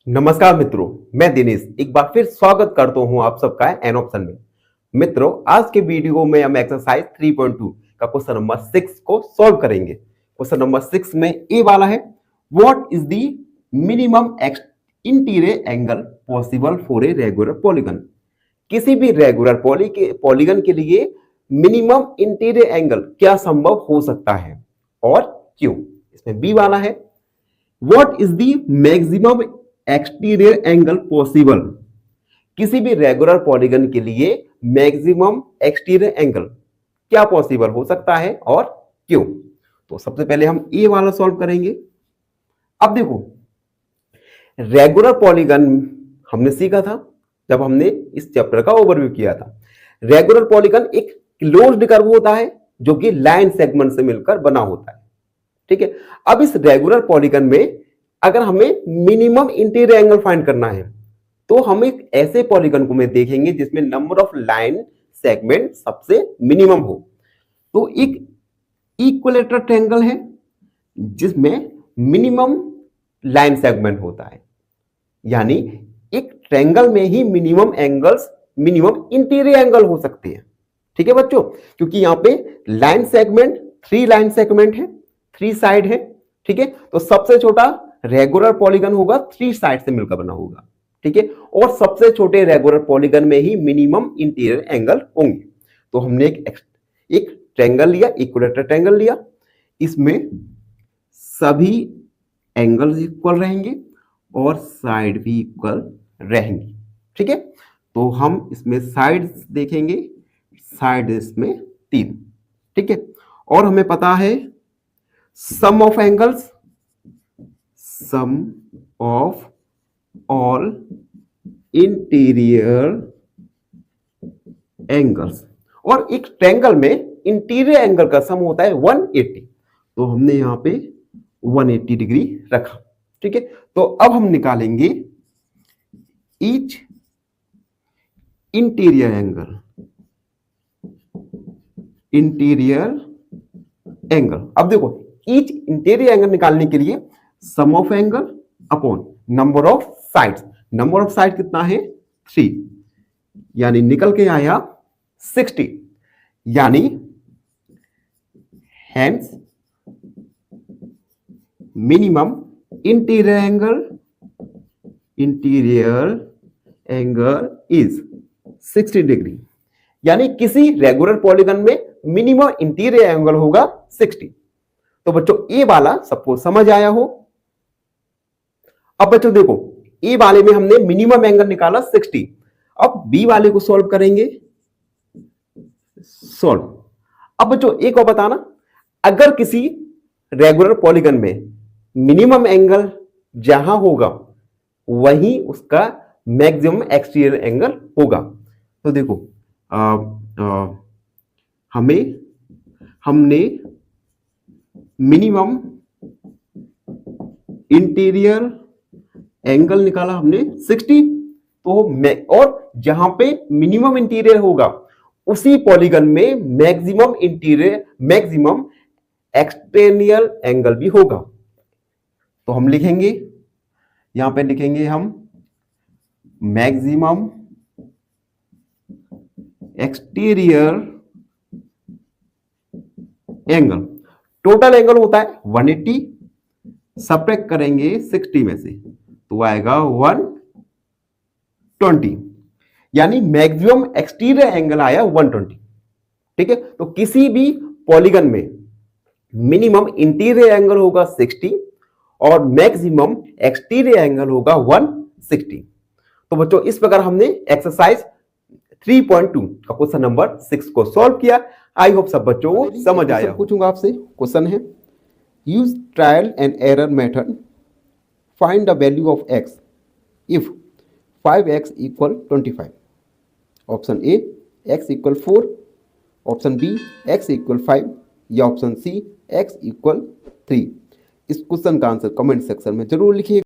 नमस्कार मित्रों, मैं दिनेश एक बार फिर स्वागत करता हूं आप सबका एन ऑप्शन में। मित्रों, आज के वीडियो में हम एक्सरसाइज 3.2 का क्वेश्चन नंबर 6 को सॉल्व करेंगे। क्वेश्चन नंबर 6 में ए वाला है, what is the minimum interior angle possible for a regular polygon. किसी भी रेगुलर पॉलीगन के लिए मिनिमम इंटीरियर एंगल क्या संभव हो सकता है और क्यों। इसमें बी वाला है, what is the maximum exterior angle possible. किसी भी रेगुलर पॉलीगन के लिए मैक्सिमम एक्सटीरियर एंगल क्या पॉसिबल हो सकता है और क्यों। तो सबसे पहले हम ए वाला सॉल्व करेंगे। अब देखो, रेगुलर पॉलीगन हमने सीखा था जब हमने इस चैप्टर का ओवरव्यू किया था। रेगुलर पॉलीगन एक क्लोज्ड कर्व होता है जो कि लाइन सेगमेंट से मिलकर बना होता है। ठीक है, अब इस रेगुलर पॉलीगन में अगर हमें मिनिमम इंटीरियर एंगल फाइंड करना है तो हम एक ऐसे पॉलीगन को में देखेंगे जिसमें नंबर ऑफ लाइन सेगमेंट सबसे मिनिमम हो। तो एक इक्विलेटरल ट्रायंगल है जिसमें मिनिमम लाइन सेगमेंट होता है, यानी एक ट्रायंगल में ही minimum angles, minimum interior angle हो सकते हैं। ठीक है बच्चों, क्योंकि यहां पे लाइन सेगमेंट 3 लाइन सेगमेंट है, 3 साइड है। ठीक है, तो सबसे छोटा रेगुलर पॉलीगन होगा 3 साइड से मिलकर बना होगा। ठीक है, और सबसे छोटे रेगुलर पॉलीगन में ही मिनिमम इंटीरियर एंगल होंगे। तो हमने एक ट्रायंगल लिया, इक्विलेटरल ट्रायंगल लिया, इसमें सभी एंगल्स इक्वल रहेंगे और साइड भी इक्वल रहेंगी। ठीक है, तो हम इसमें साइड्स देखेंगे, साइड इसमें 3। ठीक है, और हमें पता है sum of angles, sum of all interior angles, और एक ट्रायंगल में इंटीरियर एंगल का सम होता है 180। तो हमने यहां पे 180 डिग्री रखा। ठीक है, तो अब हम निकालेंगे ईच इंटीरियर एंगल, अब देखो ईच इंटीरियर एंगल निकालने के लिए sum of angle upon number of sides. Number of side कितना है 3, यानी निकल के आया 60, यानी hence minimum interior angle is 60 degree. यानी किसी रेगुलर पॉलीगन में मिनिमम इंटीरियर एंगल होगा 60। तो बच्चों ए वाला सबको समझ आया हो। अब बच्चों देखो, ए वाले में हमने मिनिमम एंगल निकाला 60। अब बी वाले को सॉल्व करेंगे। सॉल्व। अब बच्चों एक और बताना, अगर किसी रेगुलर पॉलीगन में मिनिमम एंगल जहां होगा वहीं उसका मैक्सिमम एक्सटीरियर एंगल होगा। तो देखो हमने मिनिमम इंटीरियर एंगल निकाला हमने 60। तो और जहां पे मिनिमम इंटीरियर होगा उसी पॉलीगन में मैक्सिमम एक्सटर्नल एंगल भी होगा। तो हम लिखेंगे, यहां पे लिखेंगे हम maximum exterior angle. Total angle होता है 180, सब्ट्रैक्ट करेंगे 60 में से तो आएगा 120, यानी मैक्सिमम एक्सटीरियर एंगल आया 120। ठीक है, तो किसी भी पॉलीगन में मिनिमम इंटीरियर एंगल होगा 60 और मैक्सिमम एक्सटीरियर एंगल होगा 160। तो बच्चों इस प्रकार हमने एक्सरसाइज 3.2 का क्वेश्चन नंबर 6 को सॉल्व किया। आई होप सब बच्चों को समझ आया। पूछूंगा आपसे, क्वेश्चन है use trial and error method, find the value of x if 5x equal 25। Option A x equal 4, option B x equal 5 या ऑप्शन सी x इक्वल 3। इस क्वेश्चन का आंसर कमेंट सेक्शन में जरूर लिखिए।